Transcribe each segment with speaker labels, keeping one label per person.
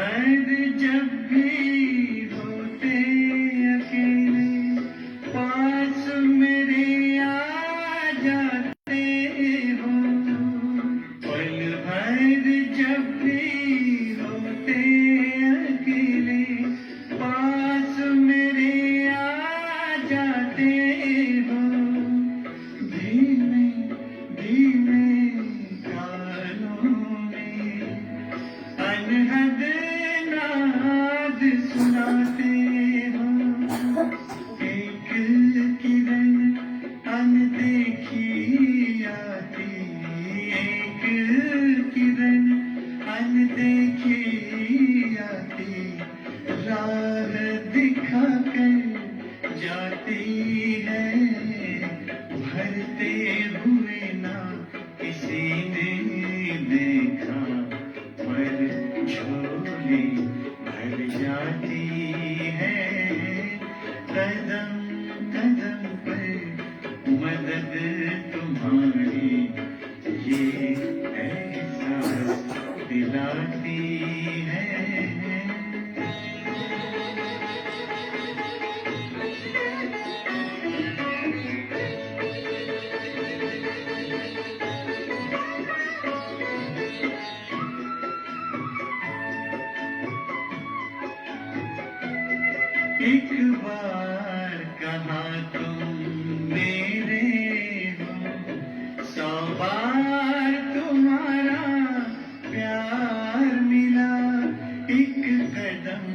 Speaker 1: भर जब भी होते अकेले पास मेरे आ जाते हो, पल भर जब भी होते अकेले पास मेरे आ जाते हो, धीमे धीमे कानों में अनहद नाद सुनाते हो, एक किरण अनदेखी आती, एक किरण अनदेखी आती, राह दिखा कर जाती है, भरते हुए ना किसी ने देखा, पर झोली भर जाती है, कदम कदम पर मदद तुम्हारी ये एहसास दिलाती है। एक बार कहा तुम मेरे हो, 100 बार तुम्हारा प्यार मिला, एक कदम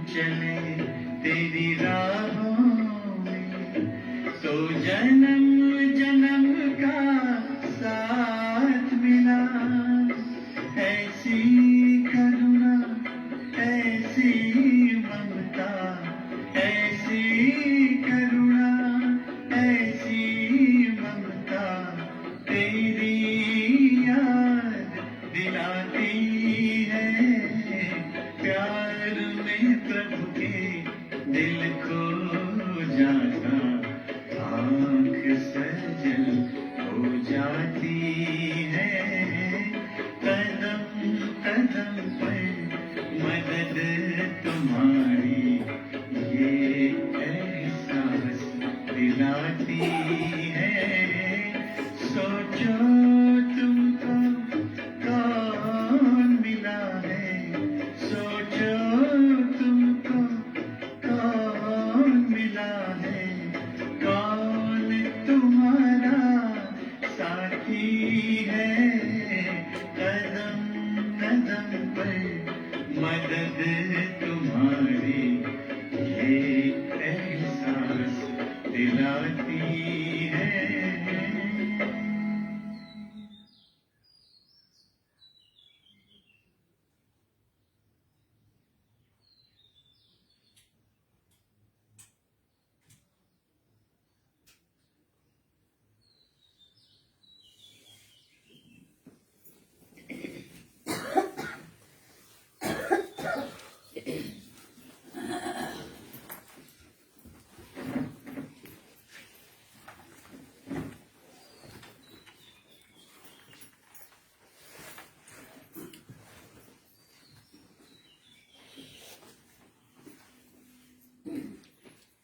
Speaker 1: चले तेरी राहों में तो जन्म जन्म का साथ मिला, ऐसी करुणा ऐसी ममता, ऐसी करुणा ऐसी ममता, तेरी याद दिलाती है, प्यार में प्रभु के दिल खो जाता, आँख सजल हो जाती है, कदम कदम पर मदद तुम्हारी ये एहसास दिलाती है, सोचो तुमको कौन मिला है, सोचो तुमको कौन मिला है, कौन तुम्हारा साथी है, कदम कदम पर मदद तुम्हारी ये एहसास दिलाती है।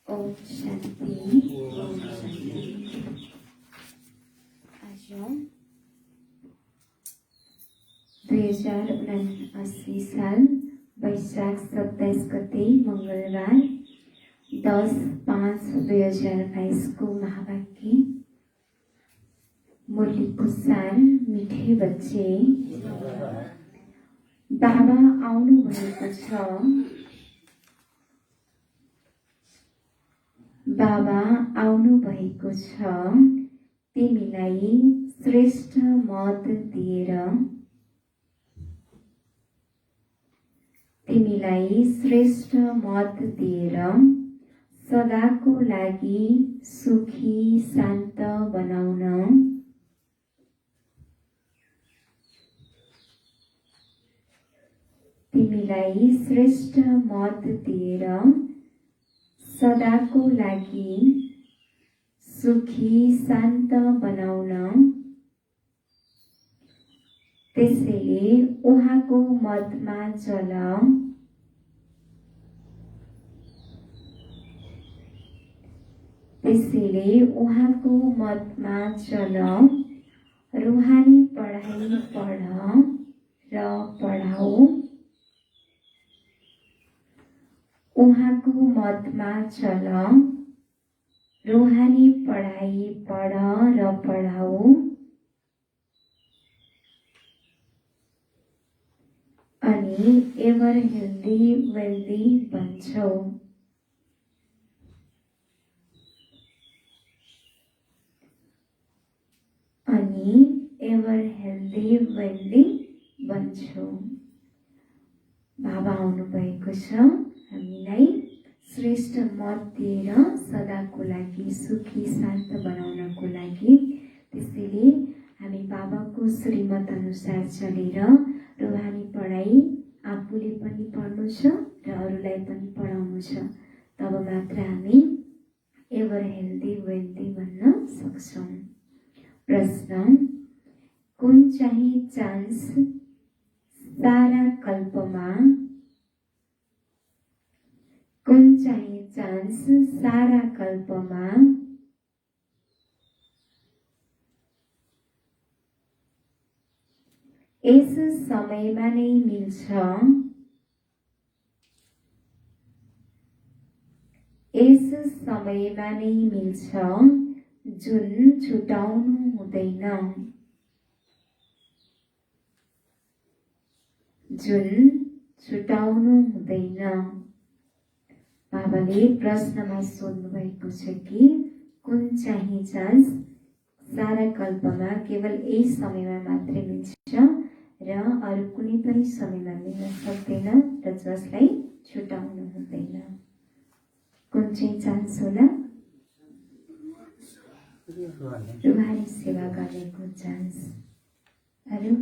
Speaker 2: ओम शांति। ओम शांति। आज 2079 साल वैशाख 27 गते मंगलबार 10/5/2022 को महावाक्य मुरलीको सार। मिठे बच्चे, बाबा आउनु भएको छ, बाबा आउनु भएको छ, तिमीलाई श्रेष्ठ मत दिएर, तिमीलाई श्रेष्ठ मत दिएर सदाको लागि सुखी शान्त बनाउन, तिमीलाई श्रेष्ठ मत दिएर सदाको लागि सुखी शान्त बनाउन, त्यसैले उहाँको मतमा चल, त्यसैले उहाँको मतमा चल, रुहानी पढाइ पढ र पढाऊ। उहाँको मतमा चल, रुहानी पढाइ पढ र पढाऊ। अनि एभर हेल्दी वेल्दी बन्छौ। अनि एभर हेल्दी वेल्दी बन्छौ। बाबा आउनुभएको छ हामीलाई श्रेष्ठ मत दिएर सदाको लागि सुखी शान्त बनाउनको लागि। त्यसैले हामी बाबाको श्रीमत अनुसार चलेर रुहानी पढाइ आफूले पनि पढ्नु छ र अरूलाई पनि पढाउनु छ। तब मात्र हामी एभर हेल्दी वेल्दी बन्न सक्छौँ। प्रश्न, कुन चाहिँ चान्स सारा कल्पमा, कुन चाहिँ चान्स सारा कल्पमा यस समयमा नै मिल्छ, यस समयमा नै मिल्छ जुन छुटाउनु हुँदैन, जुन छुटाउनु हुँदैन। बाबाले प्रश्नमा सोध्नु भएको छ कि कुन चाहिँ चान्स सारा कल्पमा केवल यही समयमा मात्रै मिल्छ र अरू कुनै पनि समयमा मिल्न सक्दैन र जसलाई छुटाउनु हुँदैन। कुन चाहिँ चान्स होला? रुहानी सेवा गर्नेको चान्स। अरू?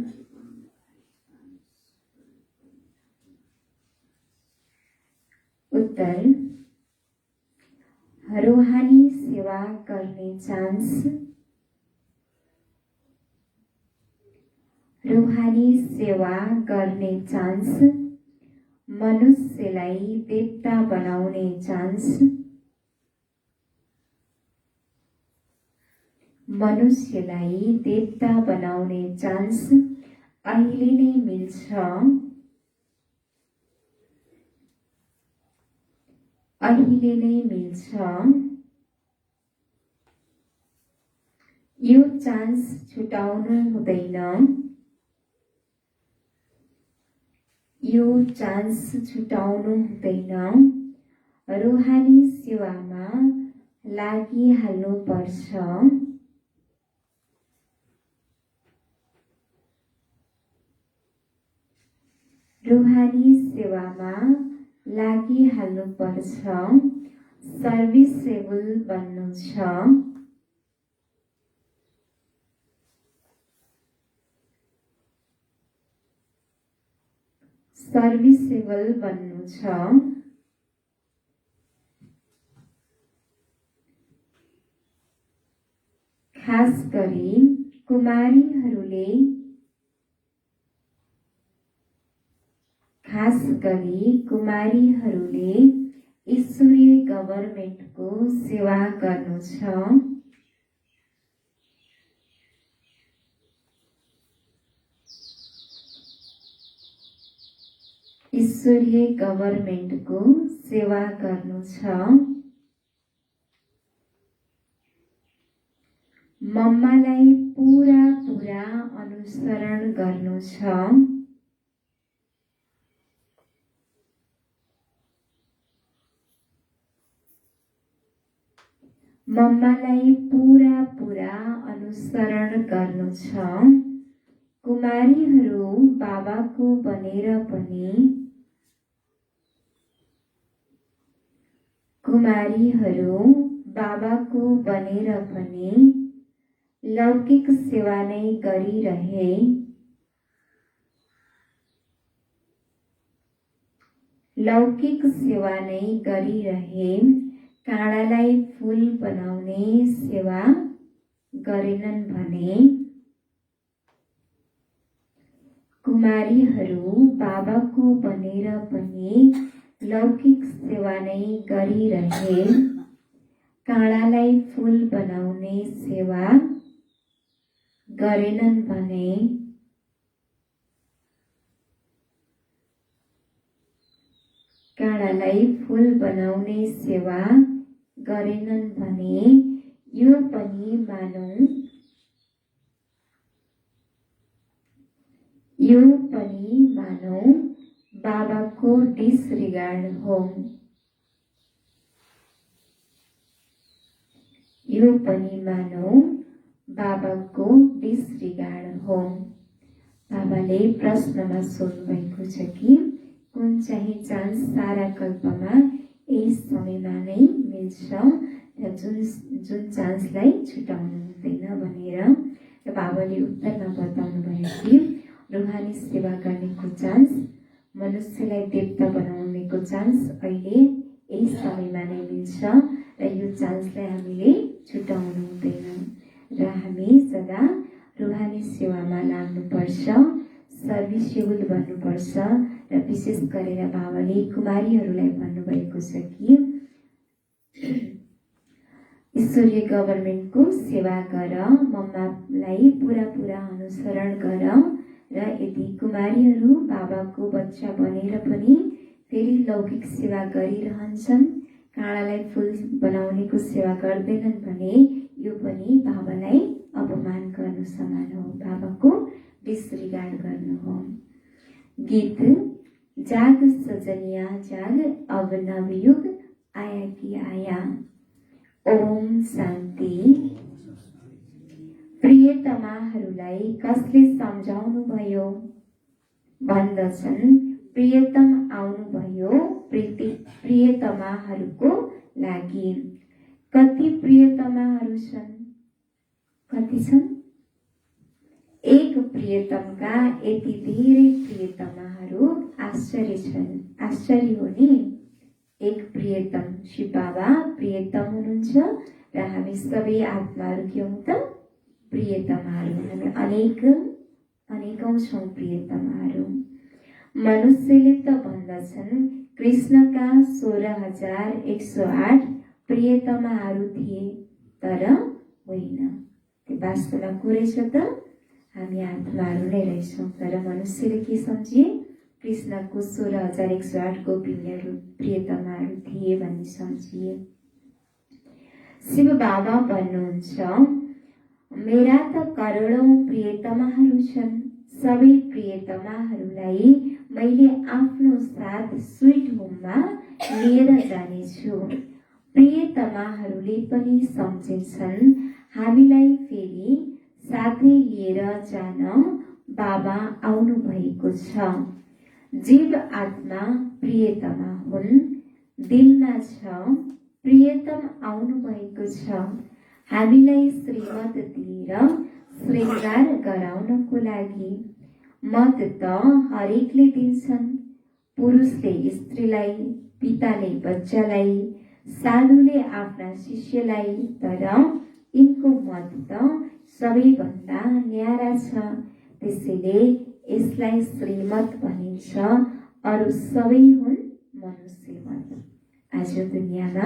Speaker 2: उत्तर, रुहानी सेवा गर्ने चान्स, रुहानी सेवा गर्ने चान्स, मनुष्यलाई देवता बनाउने चान्स, मनुष्यलाई देवता बनाउने चान्स अहिले नै मिल्छ, अहिले नै मिल्छ। यो चान्स छुटाउनु हुँदैन, यो चान्स छुटाउनु हुँदैन। रुहानी सेवामा लागिहाल्नु पर्छ, रुहानी सेवामा लागिहाल्नु पर्छ। सर्भिसेबल बन्नु छ, सर्भिसेबल बन्नु छ। खास गरी कुमारीहरूले, खास गरी कुमारीहरूले ईश्वरीय गभर्नमेन्टको सेवा गर्नु छ, ईश्वरीय गभर्नमेन्टको सेवा गर्नु छ। मम्मालाई पुरा पुरा अनुसरण गर्नु छ, मम्मालाई पुरा पुरा अनुसरण गर्नु छ। कुमारीहरू बाबाको बनेर पनि, कुमारीहरू बाबाको बनेर पनि लौकिक सेवा नै गरिरहे, लौकिक सेवा नै गरिरहे, काँडालाई फूल बनाउने सेवा गरेनन् भने। कुमारीहरू बाबाको बनेर पनि लौकिक सेवा नै गरिरहे, काँडालाई फूल बनाउने सेवा गरेनन् भने काँडालाई फूल बनाउने सेवा गरेनन् भने यो पनि मानौ बाबाको डिसरिगार्ड हो। यो पनि मानौ बाबाको डिसरिगार्ड हो। बाबाले प्रश्नमा सोध्नुभएको छ कि कुन चाहिँ चान्स सारा कल्पमा यस समयमा नै मिल्छ र जुन चान्सलाई छुटाउनु हुँदैन भनेर। र बाबाले उत्तरमा बताउनु भयो कि रुहानी सेवा गर्नेको चान्स, मनुष्यलाई देवता बनाउनेको चान्स अहिले यही समयमा नै मिल्छ र यो चान्सलाई हामीले छुटाउनु हुँदैन र हामी सदा रुहानी सेवामा लाग्नुपर्छ, सर्भिसेबल बन्नुपर्छ। र विशेष गरेर बाबाले कुमारीहरूलाई भन्नुभएको छ कि ईश्वरीय गभर्मेन्टको सेवा गर, मम्मालाई पुरा अनुसरण गर। र यदि कुमारीहरू बाबाको बच्चा बनेर पनि फेरि लौकिक सेवा गरिरहन्छन्, काँडालाई फूल बनाउनेको सेवा गर्दैनन् भने यो पनि बाबालाई अपमान गर्नु समान हो, बाबाको डिसरिगार्ड गर्नु हो। गीत जाग सजनिया जाग, अब नवयुग आया कि आया। ओम शान्ति। प्रियतमाहरूलाई कसले सम्झाउनु भयो? भन्दछन् प्रियतम आउनुभयो प्रियतमाहरूको लागि। कति प्रियतमाहरू छन्? कति छन्? एक प्रियतमका यति धेरै प्रियतमाहरू आश्चर्य छन्। आश्चर्य हो नि। एक प्रियतम श्री बाबा प्रियतम हुनुहुन्छ र हामी सबै आत्माहरू के हौँ त? प्रियतमाहरू। हामी अनेकौं छौँ प्रियतमाहरू। मनुष्यले त भन्दछन् कृष्णका 16,108 प्रियतमाहरू थिए, तर होइन। त्यो वास्तवमा कुरै छ त? हामी आत्माहरू नै रहेछौँ। तर मनुष्यले के सम्झिए? कृष्णको 16,108 गोपिनीहरू प्रियतमाहरू थिए भन्ने सम्झिए। शिव बाबा भन्नुहुन्छ मेरा त करोडौं प्रियतमाहरू छन्। सबै प्रियतमाहरूलाई मैले आफ्नो साथ स्वीट होममा लिएर जानेछु। प्रियतमाहरूले पनि सम्झिन्छन् हामीलाई फेरि साथै लिएर जान बाबा आउनु भएको छ। जीव आत्मा प्रियतमा हुन्, दिलमा छ प्रियतम आउनु भएको छ हामीलाई श्रीमत दिएर श्रृंगार गराउनको लागि। मत त हरेकले दिन्छन्, पुरुषले स्त्रीलाई, पिताले बच्चालाई, साधुले आफ्ना शिष्यलाई। तर यिनको मत त सबैभन्दा न्यारा छ, त्यसैले यसलाई श्रीमत भनिन्छ। अरू सबै हुन् मनुष्य मत। आज दुनियाँमा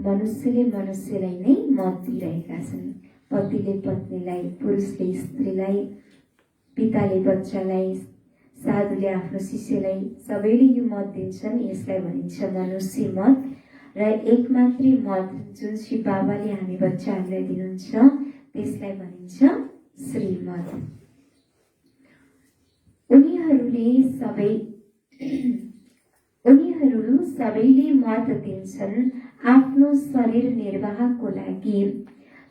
Speaker 2: मनुष्यले मनुष्यलाई नै मत दिइरहेका छन्। पतिले पत्नीलाई, पुरुषले स्त्रीलाई, पिताले बच्चालाई, साधुले आफ्नो शिष्यलाई, सबैले यो मत दिन्छन्। यसलाई भनिन्छ मनुष्य मत। र एक मात्रै मत जुन श्री बाबाले हामी बच्चाहरूलाई दिनुहुन्छ त्यसलाई भनिन्छ श्रीमत। उनीहरू सबैले मत दिन्छन् आफ्नो शरीर निर्वाहको लागि।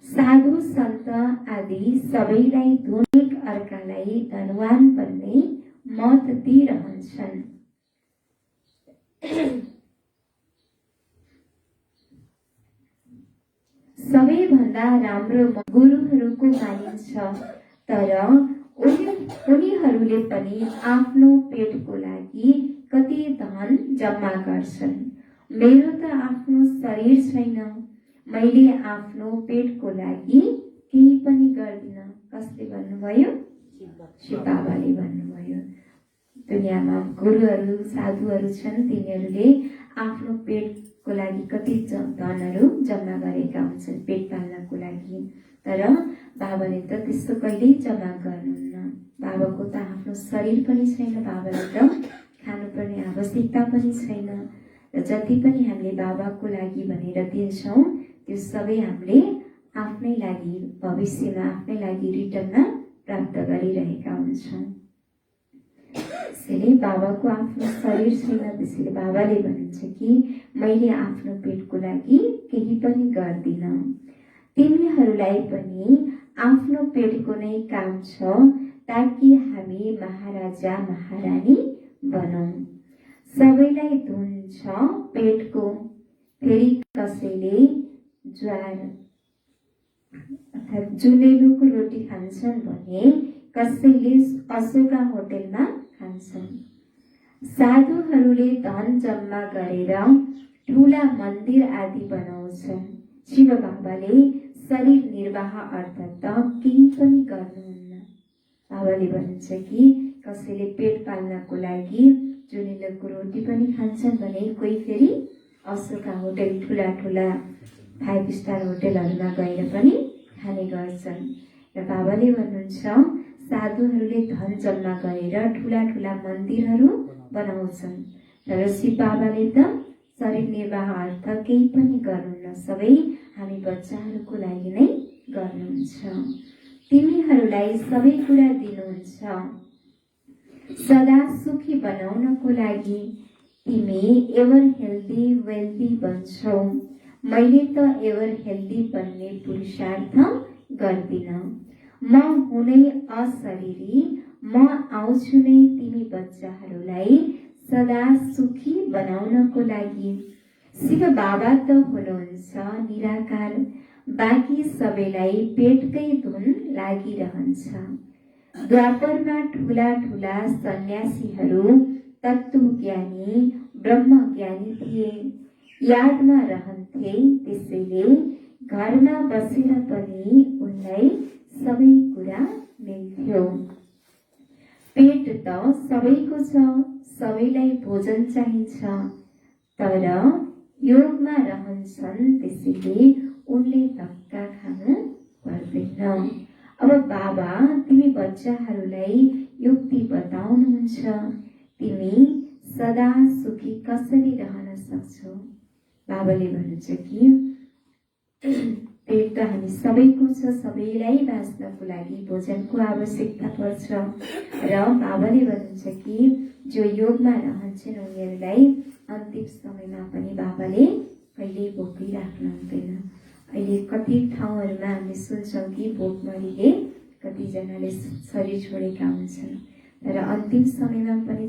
Speaker 2: साधु सन्त आदि सबैलाई एक अर्कालाई धनवान बन्ने मत दिइरहन्छन्। सबैभन्दा राम्रो गुरुहरूको मानिन्छ। तर उनीहरूले पनि आफ्नो पेटको लागि कति धन जम्मा गर्छन्। मेरो त आफ्नो शरीर छैन, मैले आफ्नो पेटको लागि केही पनि गर्दिन। कसले भन्नुभयो? शिव बाबाले भन्नुभयो। दुनियाँमा गुरुहरू साधुहरू छन्, तिनीहरूले आफ्नो पेटको लागि कति धनहरू जम्मा गरेका हुन्छन् पेट पाल्नको लागि। तर बाबाले त त्यस्तो कहिल्यै जम्मा गर्नुहुन्न। बाबाको त आफ्नो शरीर पनि छैन, बाबाले त खानुपर्ने आवश्यकता पनि छैन। र जति पनि हामीले बाबाको लागि भनेर दिन्छौँ त्यो सबै हामीले आफ्नै लागि भविष्यमा आफ्नै लागि रिटर्नमा प्राप्त गरिरहेका हुन्छौँ। त्यसैले बाबाको आफ्नो शरीर छैन, त्यसैले बाबाले भन्नुहुन्छ कि मैले आफ्नो पेटको लागि केही पनि गर्दिन। तिमीहरूलाई पनि आफ्नो पेटको नै काम छ ताकि हामी महाराजा महारानी बनौँ। सबैलाई धुन छ पेटको, फेरि कसैले ज्वार अर्थात् जुनेलुको रोटी खान्छन् भने कसैले अशोका होटेलमा खान्छन्। साधुहरूले धन जम्मा गरेर ठुला मन्दिर आदि बनाउँछन्। शिव बाबाले शरीर निर्वाह अर्थात् केही पनि गर्नुहुन्न। बाबाले भन्नुहुन्छ कि कसैले पेट पाल्नको लागि जुनेलुको रोटी पनि खान्छन् भने कोही फेरि अशोका होटेल ठुला ठुला 5 स्टार होटेलहरूमा गएर पनि खाने गर्छन्। र बाबाले भन्नुहुन्छ साधुहरूले धन जम्मा गरेर ठुला ठुला मन्दिरहरू बनाउँछन्, तर शिव बाबाले त शरीर निर्वाह अर्थ केही पनि गर्नुहुन्न, सबै हामी बच्चाहरूको लागि नै गर्नुहुन्छ। तिमीहरूलाई सबै कुरा दिनुहुन्छ सदा सुखी बनाउनको लागि। तिमी एभर हेल्दी वेल्दी बन्छौ, मैले त एभर हेल्दी बन्ने पुरुषार्थ गर्दिन। म हुनै अशरीरी, म आउँछु नै तिमी बच्चाहरूलाई सदा सुखी बनाउनको लागि। शिव बाबा त हुनुहुन्छ निराकार, बाँकी सबैलाई पेटकै धुन लागिरहन्छ। द्वापरमा ठुला ठुला सन्यासीहरू तत्त्वज्ञानी ब्रह्मज्ञानी थिए, यादमा रहन्थे, त्यसैले घरमा बसेर पनि उनलाई सबै कुरा मिल्थ्यो। पेट त सबैको छ, सबैलाई भोजन चाहिन्छ, तर योगमा रहन्छन्, त्यसैले उनले धक्का खानु पर्दैन। अब बाबा तिमी बच्चाहरूलाई युक्ति बताउनुहुन्छ, तिमी सदा सुखी कसरी रहन सक्छौ। बाबाले भन्नुहुन्छ कि पेट त हामी सबैको छ, सबैलाई बाँच्नको लागि भोजनको आवश्यकता पर्छ। र बाबाले भन्नुहुन्छ कि जो योगमा रहन्छन् उनीहरूलाई अन्तिम समयमा पनि बाबाले कहिल्यै भोकै राख्नु हुँदैन। अहिले कति ठाउँहरूमा हामीले सुन्छौँ कि भोकमरीले कतिजनाले शरीर छोडेका हुन्छन्, तर अन्तिम समयमा पनि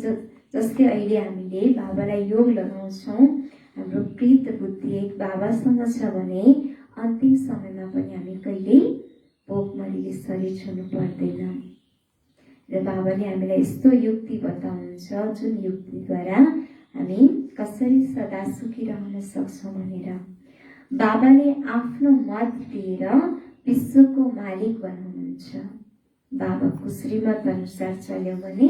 Speaker 2: जस्तै अहिले हामीले बाबालाई योग लगाउँछौँ, हाम्रो प्रीत बुद्धि एक बाबासँग छ भने अन्तिम समयमा पनि हामी कहिल्यै भोकमरीले शरीर छोड्नु पर्दैन। र बाबाले हामीलाई यस्तो युक्ति बताउनुहुन्छ जुन युक्तिद्वारा हामी कसरी सदा सुखी रहन सक्छौँ भनेर। बाबाले आफ्नो मत दिएर विश्वको मालिक बनाउनुहुन्छ। बाबाको श्रीमत अनुसार चल्यौ भने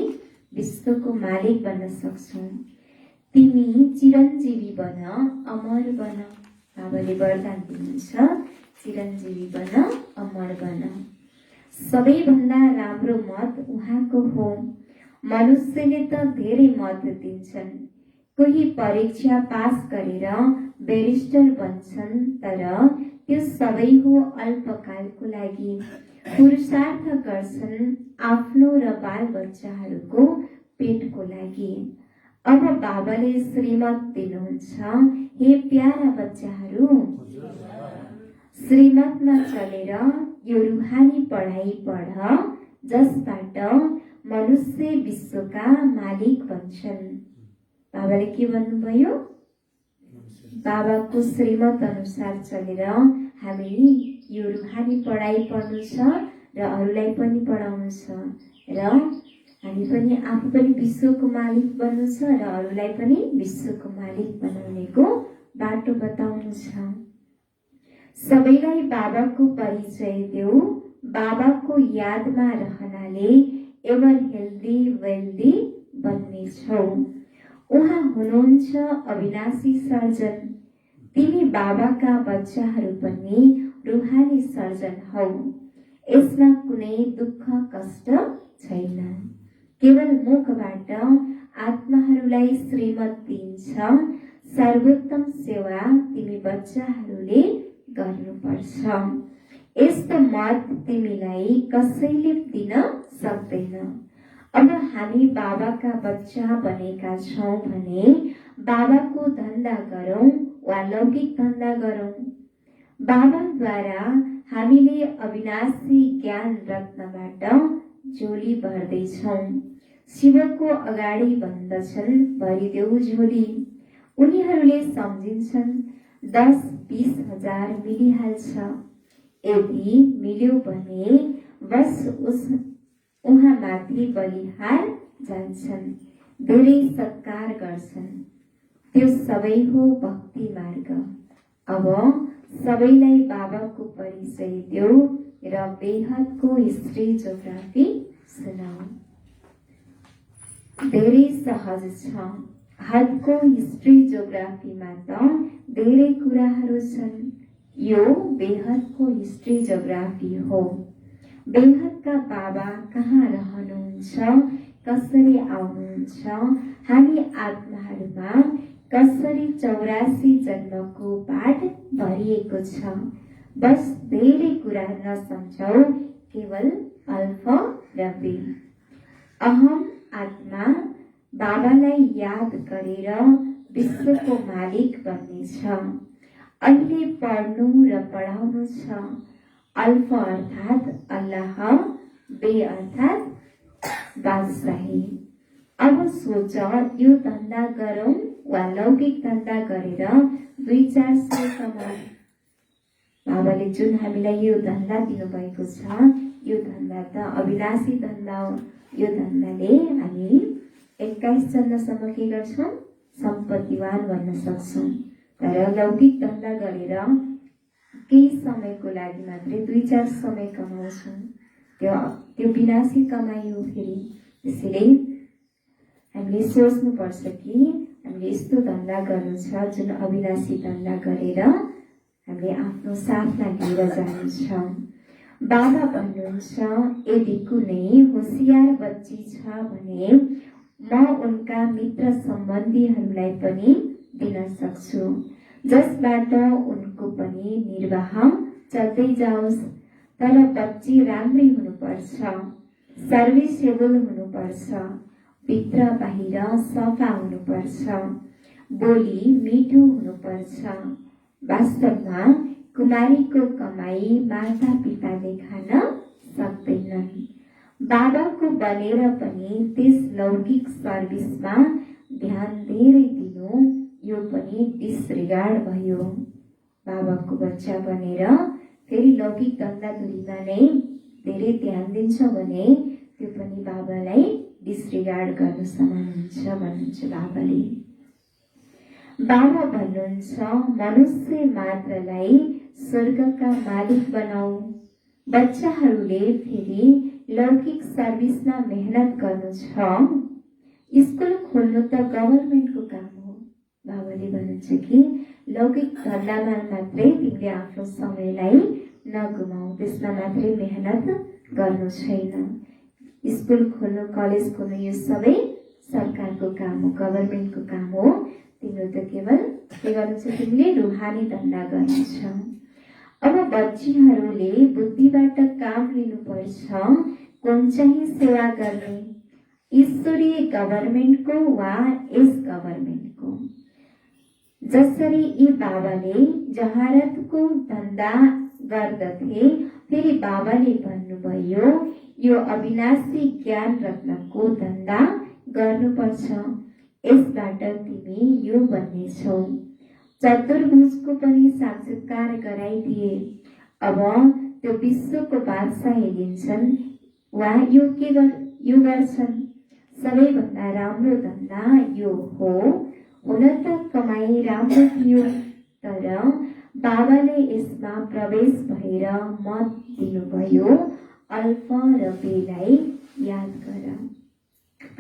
Speaker 2: विश्वको मालिक बन्न सक्छौँ। तिमी चिरञ्जीवी बन, अमर बन। बाबाले वरदान दिनुहुन्छ, चिरञ्जीवी बन, अमर बन। सबैभन्दा राम्रो मत उहाँको हो। मनुष्यले त धेरै मत दिन्छन्, कोही परीक्षा पास गरेर ब्यारिस्टर बन्छन्, तर त्यो सबै हो अल्पकालको लागि। पुरुषार्थ गर्छन् आफ्नो र बालबच्चाहरूको पेटको लागि। अब बाबाले श्रीमत दिनुहुन्छ, हे प्यारा बच्चाहरू, श्रीमतमा चलेर यो रुहानी पढाइ पढ, जसबाट मनुष्य विश्वका मालिक बन्छन्। बाबाले के भन्नुभयो? बाबाको श्रीमत अनुसार चलेर हामी यो रुहानी पढाइ पढ्नु छ र अरूलाई पनि पढाउनु छ, र हामी पनि आफू पनि विश्वको मालिक बन्नु छ र अरूलाई पनि विश्वको मालिक बनाउनेको बाटो बताउनु छ। सबैलाई बाबाको परिचय देऊ, बाबाको यादमा रहनाले एभर हेल्दी वेल्दी बन्नेछौ। उहाँ हुनुहुन्छ अविनाशी सर्जन। तिमी बाबाका बच्चाहरू पनि रुहानी सर्जन हौ। यसमा कुनै दुःख कष्ट छैन। केवल मुखबाट आत्माहरूलाई श्रीमत दिन्छ, सर्वोत्तम सेवा तिमी बच्चाहरूले गर्नुपर्छ। यस्तो मत तिमीलाई कसैले दिन सक्दैन। अब हामी बाबाका बच्चा बनेका छौं भने बाबाको धन्दा गरौं वा लौकिक धन्दा गरौं। बाबाद्वारा हामीले अविनाशी ज्ञान रत्नबाट झोली भर्दैछौं। शिवको अगाडि भन्दछन्, भरिदेऊ झोली। उनीहरूले सम्झिन्छन् 10-20 हजार मिलिहाल्छ। यदि मिल्यो भने बस उहाँ माथि बलिहार जान्छन्, धेरै सत्कार गर्छन्। त्यो सबै हो भक्ति मार्ग। अब सबैलाई बाबाको परिचय देऊ र बेहदको हिस्ट्री जोग्राफी सुनाऊ। धेरै सहज छ। हदको हिस्ट्री जोग्राफीमा त धेरै कुराहरू छन्। यो बेहदको हिस्ट्री जोग्राफी हो। बेहदका बाबा कहाँ रहनुहुन्छ, कसरी आउनुहुन्छ, हामी आत्माहरूमा कसरी 84 जन्मको पाठ भरिएको छ। बस धेरै कुरा नसम्झौ, केवल अल्फ र बे। अहम आत्मा बाबालाई याद गरेर विश्वको मालिक बन्नेछ। अहिले पढ्नु र पढाउनु छ। अल्फ अर्थात अल्लाह, बे अर्थात बादशाही। अब सोच, यो धन्दा गरौं वा लौकिक धन्दा गरेर 2-400 कमाऊ। बाबाले जुन हामीलाई यो धन्दा दिनुभएको छ, यो धन्दा त अविनाशी धन्दा हो। यो धन्दाले हामी 21 जन्मसम्म के गर्छौं, सम्पत्तिवान बन्न सक्छौं। तर लौकिक धन्दा गरेर केही समयको लागि मात्रै 2-4 समय कमाउँछौं। त्यो विनाशी कमाइ हो फेरि। त्यसैले हामीले सोच्नुपर्छ कि हामीले यस्तो धन्दा गर्नु छ जुन अविनाशी धन्दा गरेर हामीले आफ्नो साथमा लिएर जानु छ। बाबा भन्नुहुन्छ, यदि कुनै होसियार बच्ची छ भने म उनका मित्र सम्बन्धीहरूलाई पनि दिन सक्छु, जसबाट उनको पनि निर्वाह चल्दै जाओस्। तर बच्ची राम्रै हुनुपर्छ, सर्भिसेबल हुनुपर्छ, भित्र बाहिर सफा हुनुपर्छ, बोली मिठो हुनुपर्छ। वास्तवमा कुमारीको कमाई माता पिताले खान सक्दैनन्। बाबाको बनेर पनि त्यस लौकिक सर्भिसमा ध्यान धेरै दिनु, यो पनि डिसरिगार्ड भयो। बाबाको बच्चा बनेर फेरि लौकिक धन्दाधुरीमा नै धेरै ध्यान दिन्छ भने त्यो पनि बाबालाई डिसरिगार्ड गर्नु समान हुन्छ भन्नुहुन्छ बाबाले। बाबा भन्नुहुन्छ, मनुष्य मात्रलाई स्वर्गका मालिक बनाऊ। बच्चाहरूले फेरि लौकिक सर्भिसमा मेहनत गर्नु छ। स्कुल खोल्नु त गभर्मेन्टको काम हो। बाबाले भन्नुहुन्छ कि लौकिक धन्दामा मात्रै तिमीले आफ्नो समयलाई नगुमाऊ, त्यसमा मात्रै मेहनत गर्नु छैन। स्कुल खोल्नु, कलेज खोल्नु यो सबै सरकारको काम हो, गभर्मेन्टको काम हो। तिम्रो त केवल के गर्नु छ, तिमीले रुहानी धन्दा गर्नु छ। अब बच्चीहरूले बुद्धिबाट काम लिनुपर्छ, कुन चाहिँ सेवा गर्ने, ईश्वरीय गभर्मेन्टको वा यस गभर्मेन्टको। जसरी यी बाबाले जहारतको धन्दा गर्दथे, फेरि बाबाले भन्नुभयो यो अविनाशी ज्ञान रत्नको धन्दा गर्नुपर्छ। यसबाट तिमी यो बन्नेछौ। चतुर्भुजको पनि साक्षात्कार गराइदिए। अब त्यो विश्वको बादशाह हेरिन्छन् वा यो गर्छन्। सबैभन्दा राम्रो धन्दा यो हो। हुन त कमाई राम्रो थियो, तर बाबाले यसमा प्रवेश भएर मत दिनुभयो, अल्फ र बेलाई याद गर।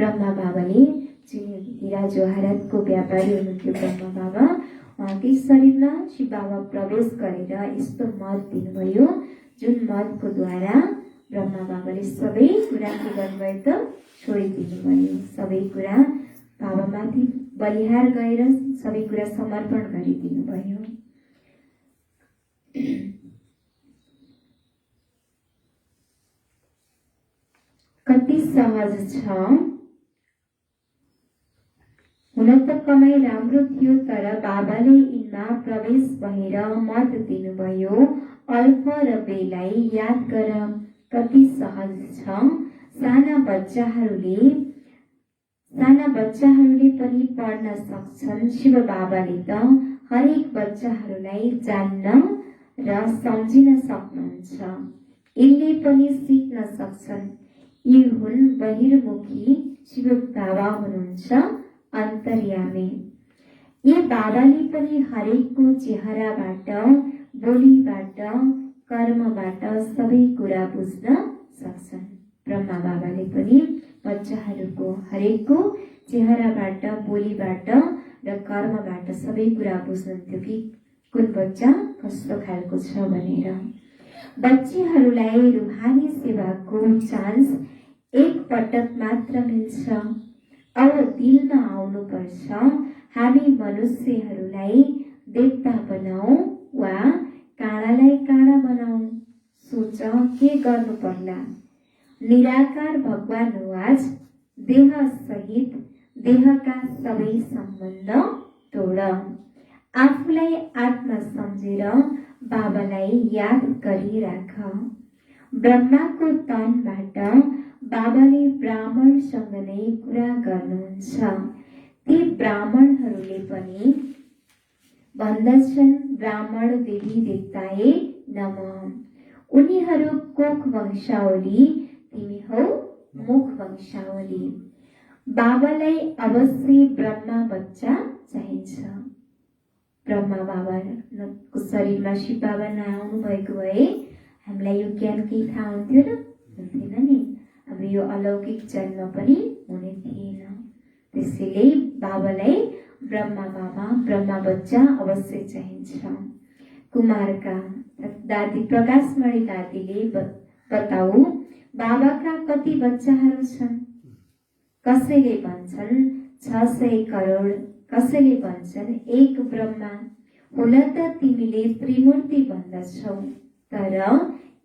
Speaker 2: ब्रह्मा बाबाले जुन हिरा जवाहरातको व्यापारी हुनुहुन्थ्यो ब्रह्मा बाबा, उहाँकै शरीरमा शिव बाबा प्रवेश गरेर यस्तो मत दिनुभयो जुन मतको द्वारा ब्रह्मा बाबाले सबै कुरा के गर्नुभयो त छोडिदिनुभयो। सबै कुरा बाबामाथि बलिहार गएर सबै कुरा समर्पण गरिदिनुभयो। कति सहज छ। हुन त कमाई राम्रो थियो, तर बाबाले यिनमा प्रवेश भएर मत दिनुभयो। अल्फ र बेलाई याद गर, कति सहज छ। साना बच्चाहरूले पनि पढ्न सक्छन्। शिव बाबाले त हरेक बच्चाहरूलाई जान्न र सम्झिन सक्नुहुन्छ। यिनले पनि सिक्न सक्छन्। यी हुन् बहिर्मुखी शिव बाबा हुनुहुन्छ अन्तर्यामी। यी बाबाले पनि हरेकको चेहराबाट, बोलीबाट, कर्मबाट सबै कुरा बुझ्न सक्छन्। ब्रह्मा बाबाले पनि बच्चाहरूको हरेकको चेहराबाट, बोलीबाट र कर्मबाट सबै कुरा बुझ्नुहुन्थ्यो कि कुन बच्चा कस्तो खालको छ भनेर। बच्चीहरूलाई रुहानी सेवाको चान्स एक पटक मात्र मिल्छ। अब दिलमा आउनुपर्छ, हामी मनुष्यहरूलाई देवता बनाऊ वा काँडालाई काँडा बनाऊ। सोच के गर्नु पर्ला। निराकार भगवान आज देह सहित देहका सबै सम्बन्ध तोड। आफूलाई आत्मा सम्झेर बाबालाई याद गरिराख। ब्रह्माको तनबाट बाबाले ब्राह्मणसँग नै कुरा गर्नुहुन्छ। ती ब्राह्मणहरूले पनि भन्दछन् ब्राह्मण देवी देवताए नमः। उनीहरू कोख वंशावली, तिमी हौ मुख वंशावली। बाबालाई अवश्य ब्रह्मा बच्चा चाहिन्छ। ब्रह्मा बाबाको शरीरमा शिव बाबा नआउनु भएको भए हामीलाई यो ज्ञान केही थाहा हुन्थ्यो र? हुन्थेन नि। अब यो अलौकिक जन्म पनि हुने थिएन। त्यसैले बाबालाई ब्रह्मा बाबा, ब्रह्मा बच्चा अवश्य चाहिन्छ। कुमारका दादी प्रकाशमणि दादीले बताऊ, बाबाका कति बच्चाहरू छन्? कसैले भन्छन् 600 करोड, कसैले भन्छन् 1 ब्रह्मा। हुन त तिमीले त्रिमूर्ति भन्दछौ, तर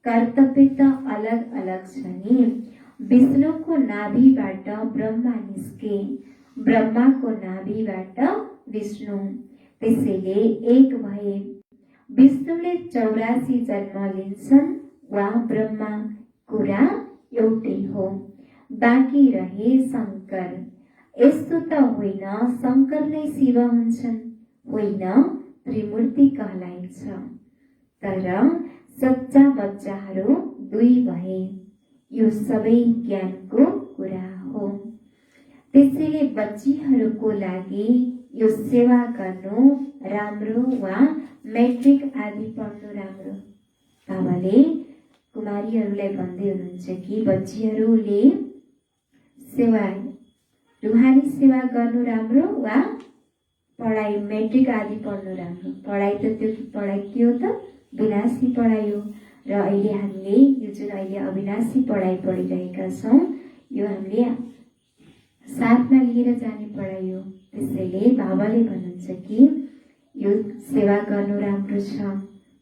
Speaker 2: कर्तव्य त अलग अलग छ नि। विष्णुको नाभिबाट ब्रह्मा निस्के, ब्रह्माको नाभिबाट विष्णु, त्यसैले एक भए। विष्णुले 84 जन्म लिन्छन् वा ब्रह्मा, कुरा एउटै हो। बाँकी रहे शङ्कर। यस्तो त होइन शङ्कर नै शिव हुन्छन्, होइन त्रिमूर्ति कहलाइन्छ। तर सच्चा बच्चाहरू 2 भए। यो सबै ज्ञानको कुरा हो। त्यसैले बच्चीहरूको लागि यो सेवा गर्नु राम्रो वा मैट्रिक आदि पढ्नु राम्रो। बाबाले कुमारीहरूलाई भन्दै हुनुहुन्छ कि बच्चीहरूले सेवा, रुहानी सेवा गर्नु राम्रो वा पढाइ मैट्रिक आदि पढ्नु राम्रो। पढाइ त त्यो पढाइ के हो त? विनाशी पढाइ हो। र अहिले हामीले यो जुन अहिले अविनाशी पढाइ पढिरहेका छौँ, यो हामीले साथमा लिएर जाने पढाइ हो। त्यसैले बाबाले भन्नुहुन्छ कि यो सेवा गर्नु राम्रो छ।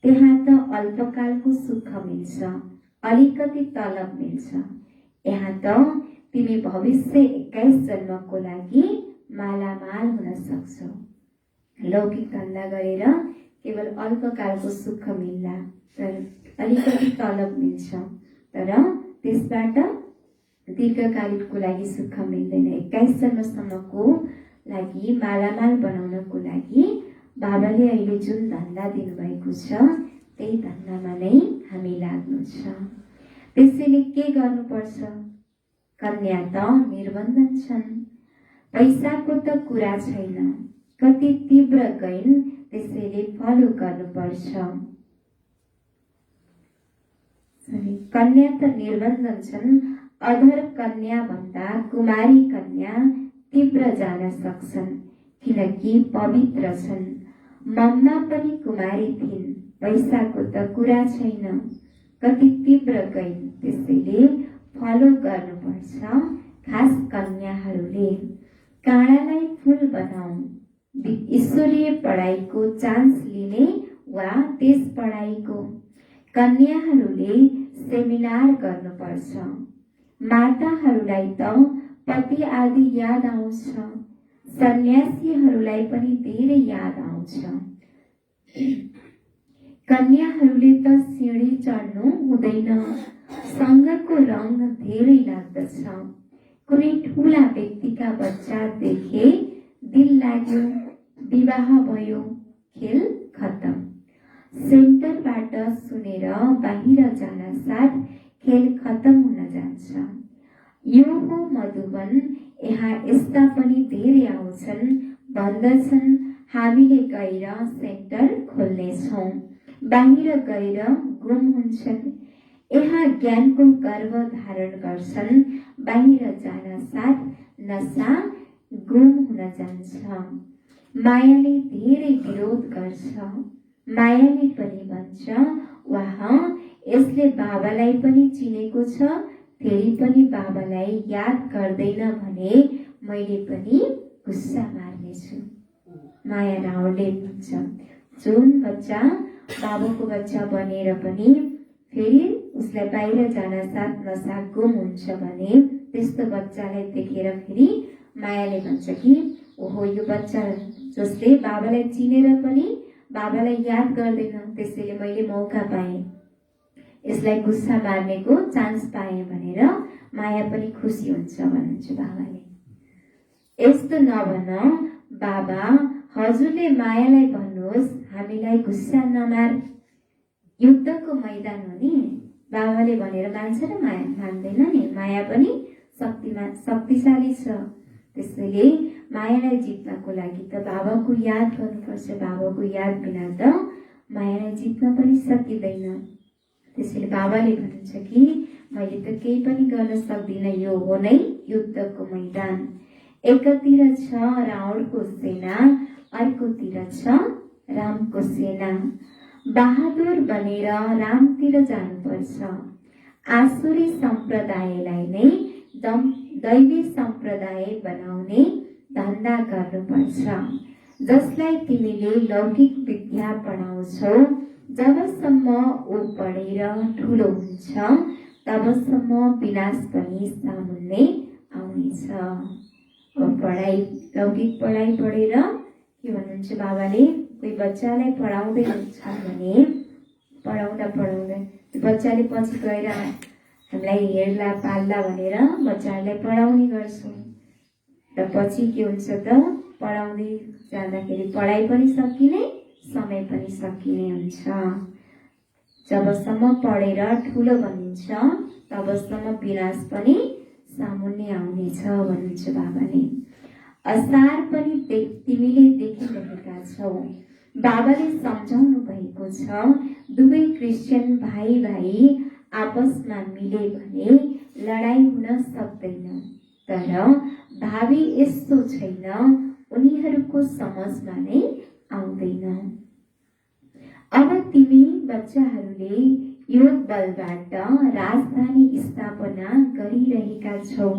Speaker 2: त्यहाँ त अल्पकालको सुख मिल्छ, अलिकति तलब मिल्छ। यहाँ त तिमी भविष्य 21 जन्मको लागि मालामाल हुन सक्छौ। लौकिक धन्दा गरेर केवल अल्पकालको सुख मिल्ला, तर अलिकति तलब मिल्छ, तर त्यसबाट दीर्घकालीनको लागि सुख मिल्दैन। 21 जन्मसम्मको लागि मालामाल बनाउनको लागि बाबाले अहिले जुन धन्दा दिनुभएको छ, त्यही धन्दामा नै हामी लाग्नु छ। त्यसैले के गर्नुपर्छ? कन्या त निर्बन्धन छन्, पैसाको त कुरा छैन। कति तीव्र गैन, त्यसैले फलो गर्नुपर्छ। कन्या त निर्बन्धन छन्, अधर कन्या भन्दा कुमारी कन्या तीव्र जान सक्छन् किनकि पवित्र छन्। मम्मा पनि कुमारी थिइन्, पैसाको त कुरा छैन, कति तीव्र गइन्, त्यसैले फलो गर्नुपर्छ खास कन्याहरूले। काँडालाई फूल बनाऊ, ईश्वरीय पढाइको चान्स लिने वा त्यस पढाइको। कन्याहरूले सेमिनार गर्नुपर्छ। माताहरूलाई त पति आदि याद आउँछ, सन्यासीहरूलाई पनि धेरै याद आउँछ। कन्याहरूले त सिँढी चढ्नु हुँदैन, सँगको रङ धेरै लाग्दछ। कुनै ठुला व्यक्तिका बच्चा देखे, दिल लाग्यो, विवाह भयो, खेल खत्तम। सेन्टरबाट सुनेर बाहिर जान साथ खेल खत्तम हुन जान्छ। यो हो मधुवन, यहाँ यस्ता पनि धेरै आउँछन्, भन्दछन् हामीले गएर सेन्टर खोल्नेछौँ, बाहिर गएर गुम हुन्छन्। यहाँ ज्ञानको गर्व धारण गर्छन्, बाहिर जान साथ नसा गुम हुन जान्छ। मायाले धेरै विरोध गर्छ, मायाले पनि भन्छ वाह यसले बाबालाई पनि चिनेको छ, फेरि पनि बाबालाई याद गर्दैन भने मैले पनि गुस्सा मार्नेछु। माया रावणले भन्छ जुन बच्चा बाबुको बच्चा बनेर पनि फेरि उसलाई बाहिर जान साथ नसा गुम हुन्छ भने त्यस्तो बच्चालाई देखेर फेरि मायाले भन्छ कि ओहो यो बच्चा जसले बाबालाई चिनेर पनि बाबालाई याद गर्दैन, त्यसैले मैले मौका पाएँ, यसलाई गुस्सा मार्नेको चान्स पाएँ भनेर माया पनि खुसी हुन्छ भन्नुहुन्छ बाबाले। यस्तो नभन बाबा, हजुरले मायालाई भन्नुहोस् हामीलाई गुस्सा नमार, युद्धको मैदान हो नि, बाबाले भनेर मान्छ र माया मान्दैन नि, माया पनि शक्तिशाली छ। त्यसैले मायालाई जित्नको लागि त बाबाको याद गर्नुपर्छ, बाबाको याद बिना त मायालाई जित्न पनि सकिँदैन। त्यसैले बाबाले भन्नुहुन्छ कि मैले त केही पनि गर्न सक्दिनँ, यो हो नै युद्धको मैदान। एकतिर छ रावणको सेना, अर्कोतिर छ रामको सेना। बहादुर बनेर रामतिर जानुपर्छ। आसुरी सम्प्रदायलाई नै दैवी सम्प्रदाय बनाउने धन्दा गर्नुपर्छ। जसलाई तिमीले लौकिक विद्या पढाउँछौ, जबसम्म ऊ पढेर ठुलो हुन्छ तबसम्म विनाश पनि सामुन्ने आउनेछ। पढाइ लौकिक पढाइ पढेर के भन्नुहुन्छ बाबाले, कोही बच्चालाई पढाउँदै हुन्छ भने पढाउँदा बच्चाले पछि गएर हामीलाई हेर्ला पाल्ला भनेर बच्चाहरूलाई पढाउने गर्छौँ र पछि के हुन्छ त पढाउँदै जाँदाखेरि पढाइ पनि सकिने, समय पनि सकिने हुन्छ। जबसम्म पढेर ठुलो बनिन्छ तबसम्म विनाश पनि सामुन्ने आउनेछ भन्नुहुन्छ बाबाले। असार पनि तिमीले देखिरहेका छौ। बाबाले सम्झाउनु भएको छ दुवै क्रिस्चियन भाइ आपसमा मिले भने लडाई हुन सक्दैन, तर भावी यस्तो छैन, उनीहरूको समझमा नै आउँदैन। अब तिमी बच्चाहरूले योग बलबाट राजधानी स्थापना गरिरहेका छौ।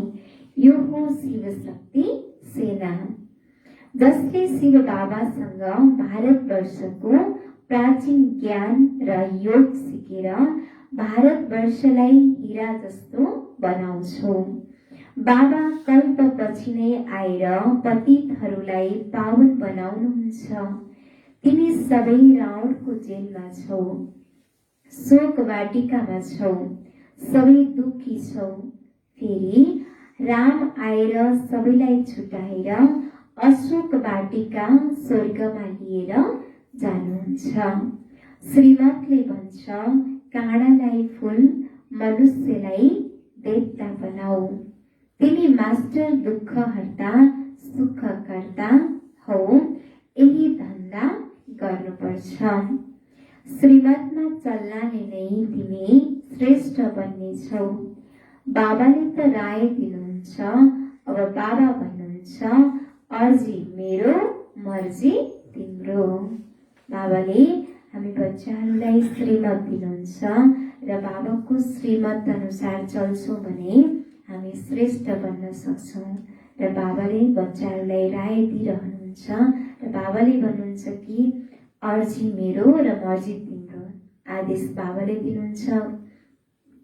Speaker 2: यो हो शिव शक्ति सेना, जसले शिव बाबासँग भारतवर्षको प्राचीन ज्ञान र योग सिकेर भारतवर्षलाई हिरा जस्तो बनाउँछौ। बाबा कल्पपछि नै आएर पतितहरूलाई पावन बनाउनुहुन्छ। तिमी सबै रावणको जेलमा छौ, शोक वाटिकामा छौ, सबै दुखी छौ। फेरि राम आएर सबैलाई छुटाएर अशोक वाटिका स्वर्गमा लिएर जानुहुन्छ। श्रीमतले भन्छ काँडालाई फूल, मनुष्यलाई देवता बनाऊ। तिमी मास्टर दुःख हर्ता सुख कर्ता हौ, यही धन्दा गर्नुपर्छ। श्रीमतमा चल्नाले नै तिमी श्रेष्ठ बन्नेछौ। बाबाले त राय दिनुहुन्छ, अब बाबा भन्नुहुन्छ अर्जी मेरो मर्जी तिम्रो। बाबाले हामी बच्चाहरूलाई श्रीमत दिनुहुन्छ र बाबाको श्रीमत अनुसार चल्छौँ भने हामी श्रेष्ठ बन्न सक्छौँ। र बाबाले बच्चाहरूलाई राय दिइरहनुहुन्छ र बाबाले भन्नुहुन्छ कि अर्जी मेरो र मर्जी तिम्रो। आदेश बाबाले दिनुहुन्छ,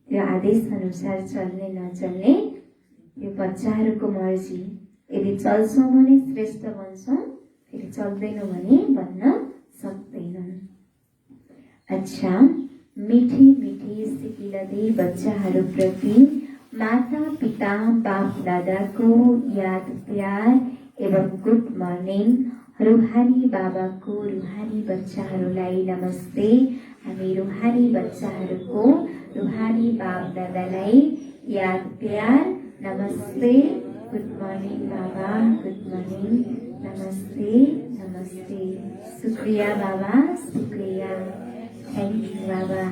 Speaker 2: त्यो आदेश अनुसार चल्ने नचल्ने त्यो बच्चाहरूको मर्जी। यदि चल्छौँ भने श्रेष्ठ बन्छौँ, फेरि चल्दैनौँ भने बन्न सक्दैनौँ। अच्छा, मिठी मिठी सिकिलदै बच्चाहरूप्रति माता पिता बाप दादाको याद प्यार एवं गुड मर्निङ। रुहानी बाबाको रुहानी बच्चाहरूलाई नमस्ते। हामी रुहानी बच्चाहरूको रुहानी बाप दादालाई याद प्यार नमस्ते। गुड मर्निङ बाबा, गुड मर्निङ, नमस्ते नमस्ते। शुक्रिया बाबा, शुक्रिया, थैंक यू बाबा।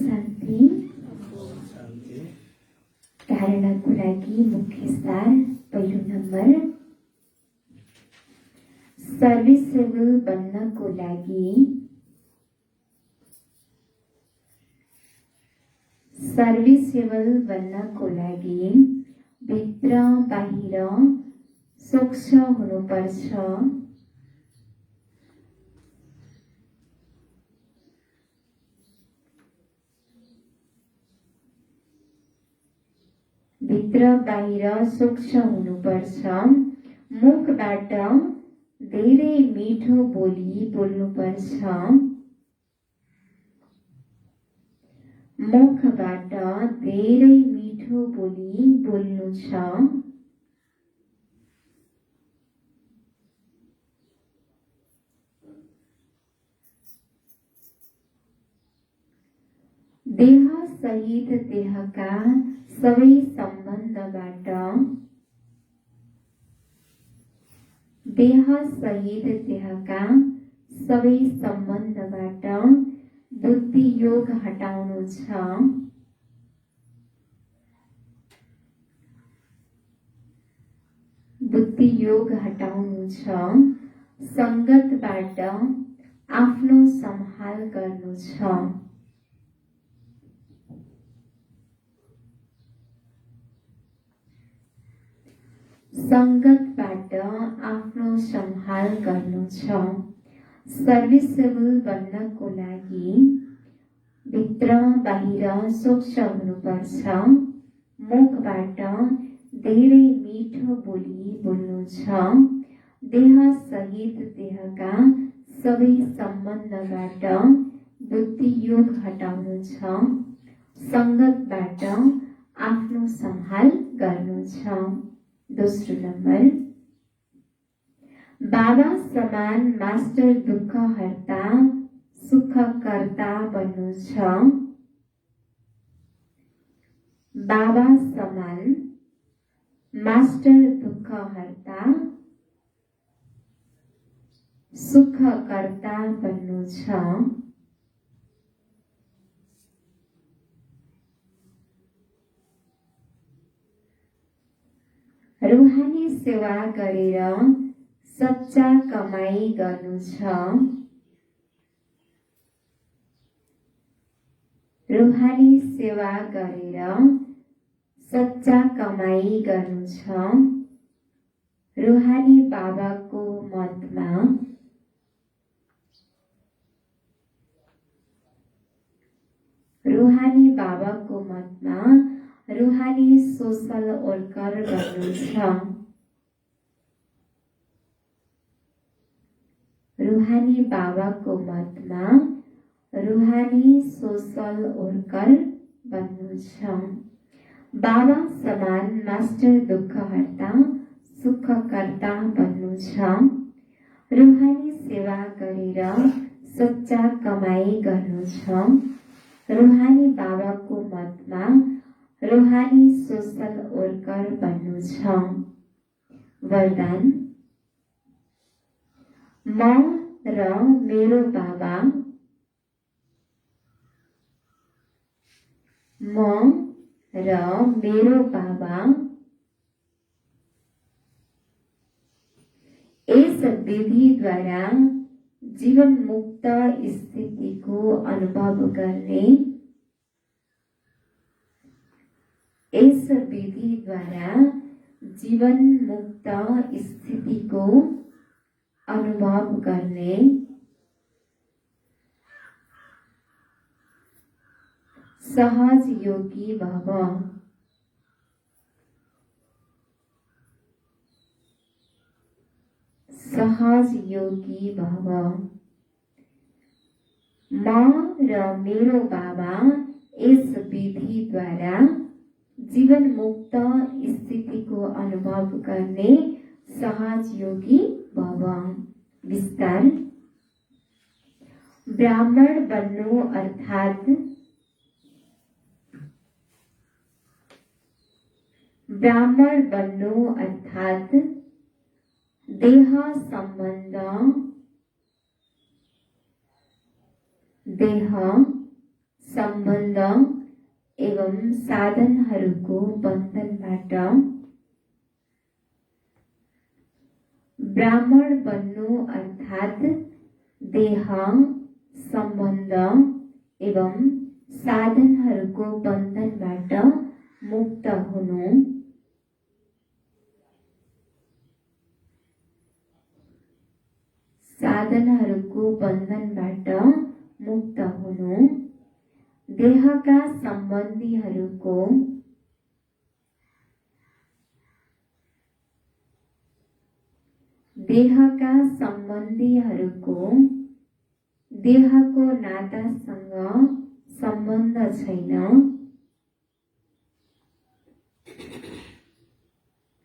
Speaker 2: शान्ति।
Speaker 1: शान्ति।
Speaker 2: धारणाको लागि मुख्य सार। पहिलो नम्बर, सर्भिसेबल बन्नको लागि भित्र बाहिर स्वच्छ हुनुपर्छ। भित्र बाहिर स्वच्छ हुनुपर्छ। मुखबाट धेरै मिठो बोली बोल्नुपर्छ। मुखबाट धेरै मिठो बोली बोल्नु छ। देह सहित देहका सबै सम्बन्धबाट बुद्धि योग हटाउनु छ। संगतबाट आफ्नो सम्हाल गर्नु छ। सर्भिसेबल बन्नको लागि भित्र बाहिर स्वच्छ हुनुपर्छ। मुखबाट धेरै मिठो बोली बोल्नु छ। देह सहित देहका सबै सम्बन्धबाट बुद्धि योग हटाउनु छ। संगतबाट आफ्नो सम्हाल गर्नु छ। दोस्रो नम्बर, बाबा समान मास्टर दुःख हर्ता सुख कर्ता बन्नु छ। बाबा समान मास्टर दुःख हर्ता सुख कर्ता बन्नु छ। रूहानी सेवा गरेर सच्चा कमाई गर्नु छ। रूहानी सेवा गरेर सच्चा कमाई गर्नु छ। रूहानी बाबाको मतमा रूहानी सोशल वर्कर गर्नु छ। रूहानी बाबाको मतमा रूहानी सोशल वर्कर बन्नु छ। बाबा समान मास्टर दुःख हर्ता सुख कर्ता बन्नु छ। रूहानी सेवा गरेर सच्चा कमाई गर्नु छ। रूहानी बाबाको मतमा रूहानी सोशल वर्कर बन्नु छ। वरदान, म र मेरो बाबा यस विधिद्वारा जीवन मुक्त स्थितिको अनुभव गर्ने सहज योगी भव। म र मेरो बाबा यस विधिद्वारा जीवन मुक्त स्थितिको अनुभव गर्ने सहज योगी भव। विस्तार, ब्राह्मण बन्नु अर्थात देह सम्बन्ध एवं साधनहरूको बन्धनबाट ब्राह्मण बन्नु अर्थात् देह सम्बन्ध एवं साधनहरूको बन्धनबाट मुक्त हुनु। साधनहरूको बन्धनबाट मुक्त हुनु। देहका सम्बन्धीहरूको देहको नातासँग सम्बन्ध छैन।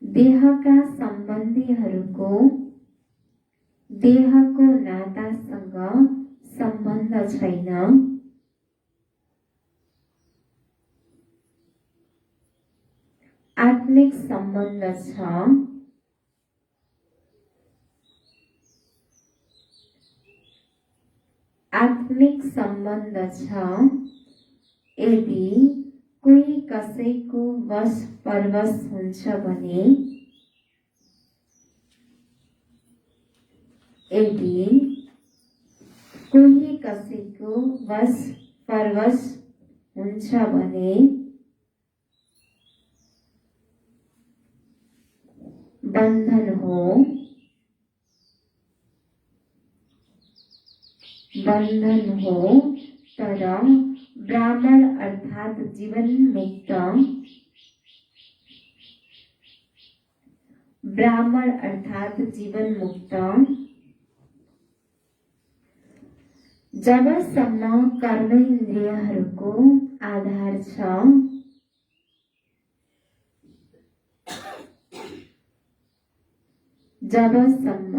Speaker 2: देहका सम्बन्धीहरूको देहको नातासँग सम्बन्ध छैन। आत्मिक सम्बन्ध छ। आत्मिक सम्बन्ध छ। यदि कोही कसैको वश परवश हुन्छ भने, यदि कोही कसैको वश परवश हुन्छ भने बन्धन हो। बन्धन हो। तर ब्राह्मण अर्थात् जीवन मुक्त, ब्राह्मण अर्थात् जीवन मुक्त जबसम्म कर्मेन्द्रियहरूको आधार छ, जबसम्म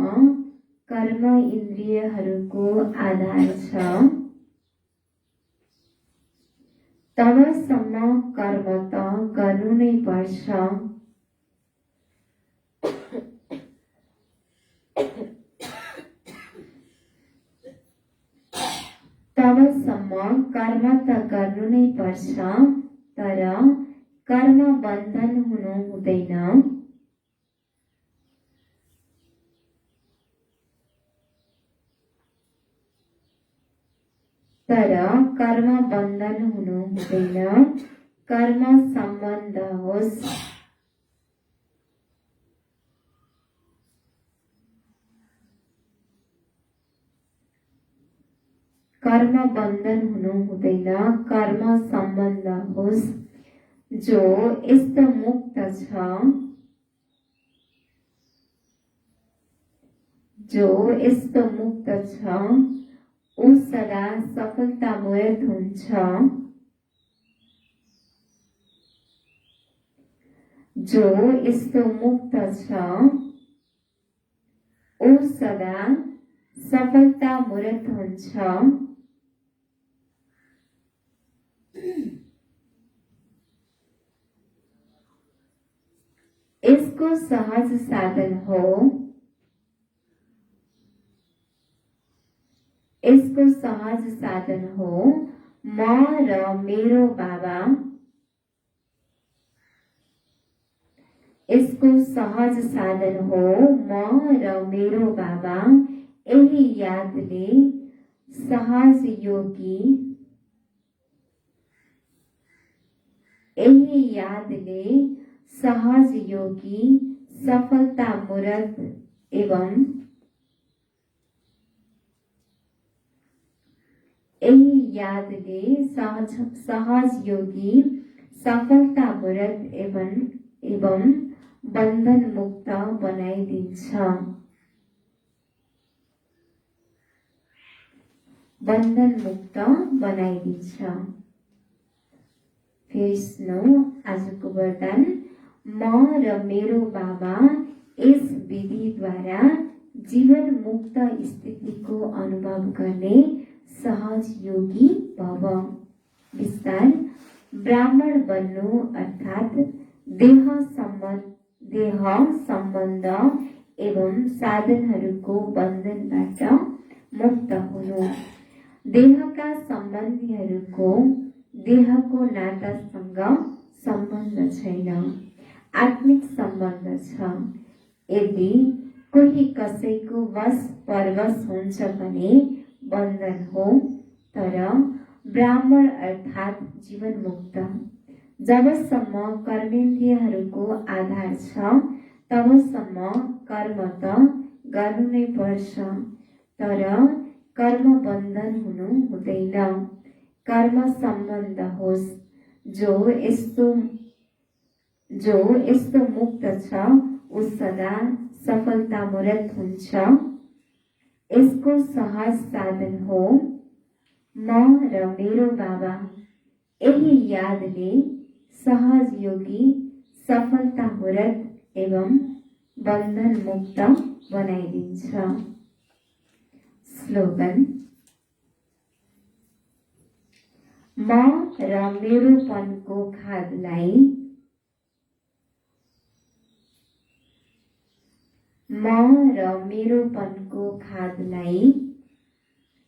Speaker 2: कर्म इन्द्रियहरूको आधार छ, तबसम्म कर्म त गर्नु नै पर्छ। तबसम्म कर्म त गर्नु नै पर्छ। तर कर्म बन्धन हुनु हुँदैन। तर कर्म बन्धन हुनु हुँदैन। कर्म सम्बन्ध होस्, कर्म बन्धन हुनु हुँदैन। कर्म सम्बन्ध होस्। जो यस्तो मुक्त छ, जो यस्तो मुक्त छ ऊ सदा सफलतामूर्त हुन्छ। जो यस्तो मुक्त छ ऊ सदा सफलतामूर्त हुन्छ। यसको सहज साधन हो। यसको सहज साधन हो म र मेरो बाबा। यसको सहज साधन हो म र मेरो बाबा। यही यादले सहज योगी, यही यादले सहज योगी सफलतामूर्त एवं यही यादले सहज योगी सफलतामूर्त एवं बन्धन मुक्त बनाइदिन्छ। बन्धन मुक्त बनाइदिन्छ। फेरि सुनौ आजको वरदान। म र मेरो बाबा यस विधिद्वारा जीवन मुक्त स्थितिको अनुभव गर्ने सहज योगी भव। विस्तार। ब्राह्मण बन्नु अर्थात् देह सम्बन्ध एवं साधनहरूको बन्धनबाट मुक्त हुनु। देहका सम्बन्धीहरूको देहको नातासँग सम्बन्ध छैन, आत्मिक सम्बन्ध छ। यदि कोही कसैको वश परवश हुन्छ भने बन्धन हो, तर ब्राह्मण अर्थात् जीवन मुक्त। जबसम्म कर्मेन्द्रियहरूको आधार छ तबसम्म कर्म त गर्नु नै पर्छ, तर कर्म बन्धन हुनु हुँदैन। कर्म सम्बन्ध होस्। जो यस्तो मुक्त छ ऊ सदा सफलतामूर्त हुन्छ। यसको सहज साधन हो म र मेरो बाबा। यही यादले सहज योगी सफलतामूर्त एवं बन्धन मुक्त बनाइदिन्छ। स्लोगन: म र मेरोपनको खादलाई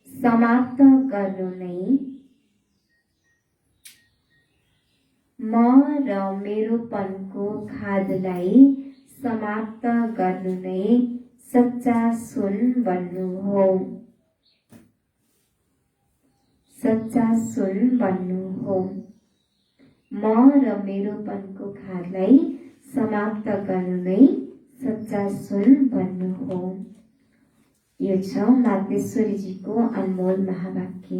Speaker 2: समाप्त गर्नु नै समाप्त गर्नु नै सच्चा सुन बन्नु हो। सच्चा सुन बन्नु हो। म र मेरोपनको खादलाई समाप्त गर्नु नै सच्चा सुन बन्नु हो। यो छ मातेश्वरीजीको अनमोल महावाक्य।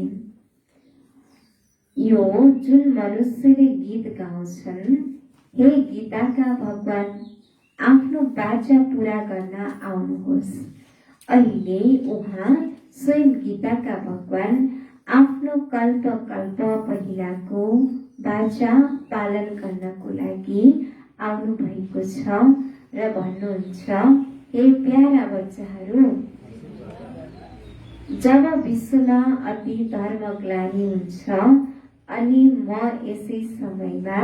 Speaker 2: यो जुन मनुष्यले गीत गाउँछन्, हे गीताका भगवान, आफ्नो बाचा पूरा गर्न आउनुहोस्। अहिले उहाँ स्वयं गीताका भगवान आफ्नो कल्प पहिलाको बाचा पालन गर्नको लागि आउनु भएको छ र भन्नुहुन्छ, हे प्यारा बच्चाहरू, जब विश्वमा अति धर्मग्लानी हुन्छ अनि म यसै समयमा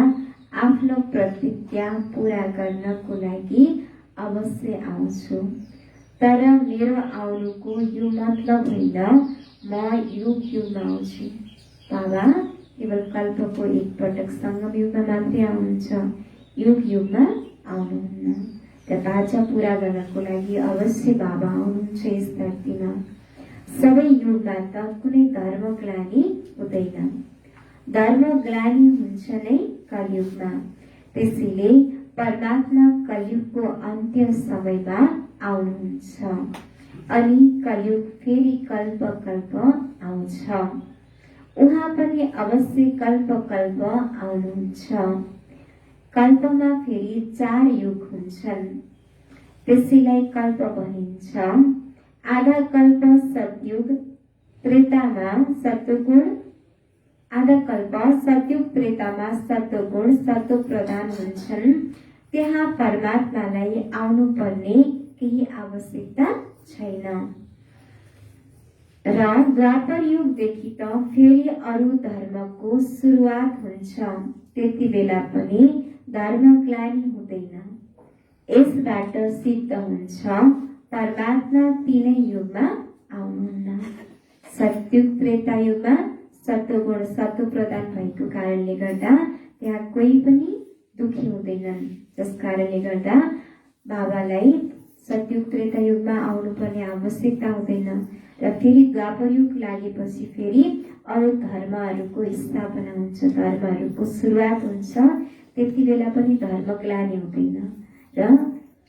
Speaker 2: आफ्नो प्रतिज्ञा पूरा गर्नको लागि अवश्य आउँछु। तर मेरो आउनुको यो मतलब होइन म युगमा आउँछु। बाबा केवल कल्पको एकपटक सङ्गम युगमा मात्रै आउनुहुन्छ, युगमा आउनुहुन्न। र बाचा पूरा गर्नको लागि अवश्य बाबा आउनुहुन्छ यस धरतीमा। सबै युगमा त कुनै धर्मग्लानी हुँदैन, धर्मग्लानी हुन्छ नै कलियुगमा। त्यसैले परमात्मा कलियुगको अन्त्य समयमा आउनुहुन्छ अनि कलियुग फेरि कल्प आउँछ। उहाँ पनि अवश्य कल्प आउनुहुन्छ। कल्पमा फेरि 4 युग हुन्छन्, त्यसैलाई कल्प भनिन्छ। आधा कल्प सतयुग त्रेतामा सत्वगुण, आधा कल्प सतयुग त्रेतामा सत्वगुण सत्व प्रदान हुन्छन्। त्यहाँ परमात्मालाई आउनु पर्ने केही आवश्यकता छैन। र द्वापर युगदेखि त फेरि अरू धर्मको सुरुवात हुन्छ। त्यति बेला पनि धर्मग्लानी हुँदैन। यसबाट सिद्ध हुन्छ परमात्मा तीनै युगमा आउनुहुन्न। सतयुग त्रेता युगमा सत्वगुण सत्व प्रदान भएको कारणले गर्दा त्यहाँ कोही पनि दुखी हुँदैनन्, जस कारणले गर्दा बाबालाई सतयुग त्रेता युगमा आउनुपर्ने आवश्यकता हुँदैन। र फेरि द्वापर युग लागेपछि फेरि अरू धर्महरूको स्थापना हुन्छ, धर्महरूको सुरुवात हुन्छ। त्यति बेला पनि धर्मग्लानी हुँदैन र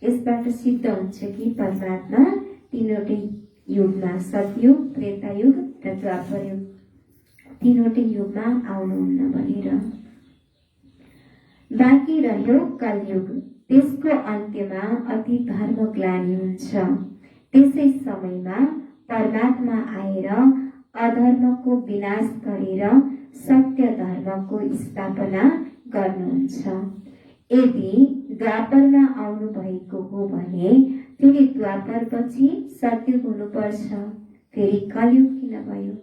Speaker 2: यसबाट सिद्ध हुन्छ कि परमात्मा तीनवटै युगमा, सतयुग त्रेतायुग र द्वापर युग, तीनवटै युगमा आउनुहुन्न भनेर। बाँकी रह्यो कलियुग। त्यसको अन्त्यमा अति धर्मग्लानी हुन्छ। त्यसै समयमा परमात्मा आएर अधर्मको विनाश गरेर सत्य धर्मको स्थापना गर्नुहुन्छ। यदि द्वापरमा आउनु भएको हो भने फेरि द्वापर पछि सतयुग हुनुपर्छ, फेरि कलियुग किन भयो?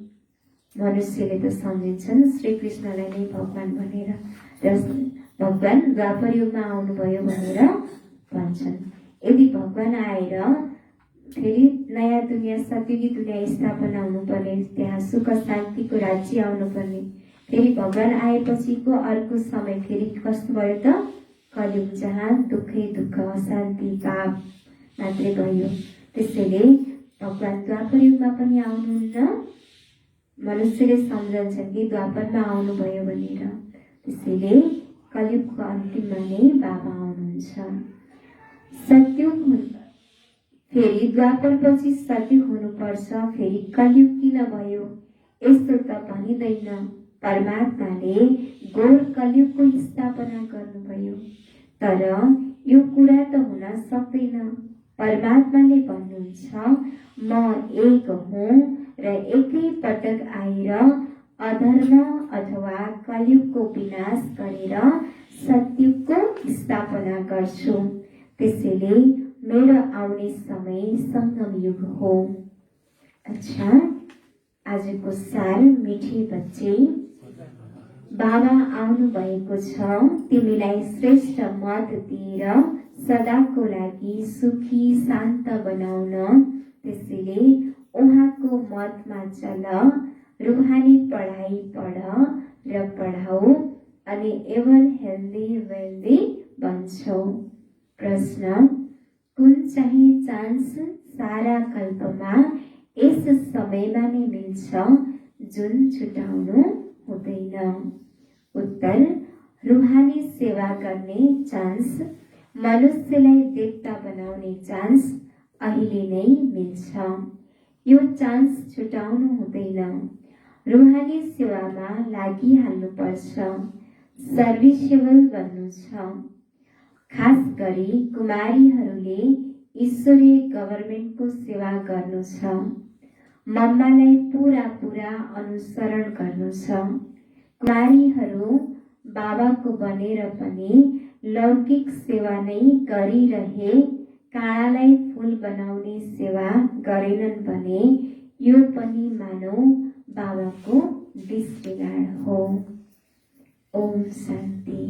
Speaker 2: मनुष्यले त सम्झिन्छन् श्री कृष्णलाई नै भगवान भनेर, र भगवान द्वापर युगमा आउनुभयो भनेर भन्छन्। यदि भगवान आएर फेरि नयाँ दुनियाँ सत्युगी दुनियाँ स्थापना हुनुपर्ने, त्यहाँ सुख शान्तिको राज्य आउनुपर्ने। फेरि भगवान आएपछिको अर्को समय फेरि कस्तो भयो त? कलियुग, जहाँ दुःखै दुःख, अशान्ति, पाप मात्रै भयो। त्यसैले भगवान द्वापर युगमा पनि आउनुहुन्न। मनुष्यले सम्झन्छन् कि द्वापरमा आउनुभयो भनेर। त्यसैले कलियुगको अन्तिममा नै बाबा आउनुहुन्छ। सत्युग फेरि द्वापरपछि सत्युग हुनुपर्छ, फेरि कलियुग किन भयो? यस्तो त भनिँदैन। परमात्माले घोर कलियुगको स्थापना गर्नुभयो। तर यो कुरा त हुन सक्दैन। परमात्माले भन्नुहुन्छ, म एक हुँ र एकै पटक आएर अधर्म अथवा कलियुगको विनाश गरेर सत्युगको स्थापना गर्छु। त्यसैले मेरो आउने समय संगम युग हो। अच्छा, आजको सार मिठी बच्चे, बाबा आउनु भएको छ तिमीलाई श्रेष्ठ मत दिएर सदाको लागि सुखी शान्त बनाउन। त्यसैले उहाँको मतमा चल, रुहानी पढाइ पढ र पढाऊ अनि एभर हेल्दी वेल्दी बन्छौ। प्रश्न, कुन चाहिँ चान्स सारा कल्पमा यस समयमा नै मिल्छ जुन छुटाउनु हुँदैन? उत्तर, रुहानी सेवा गर्ने चान्स, मनुष्यलाई देवता बनाउने चान्स अहिले नै मिल्छ। यो चान्स छुटाउनु हुँदैन। रुहानी सेवामा लागिहाल्नुपर्छ, सर्भिसेबल बन्नु छ। खास गरी कुमारीहरूले ईश्वरीय गभर्मेन्टको सेवा गर्नु छ। मम्मालाई पुरा अनुसरण गर्नु छ। कुमारीहरू बाबाको बनेर पनि लौकिक सेवा नै गरिरहे, काँडालाई फूल बनाउने सेवा गरेनन् भने यो पनि मानौ बाबाको डिसरिगार्ड हो। ओम शान्ति।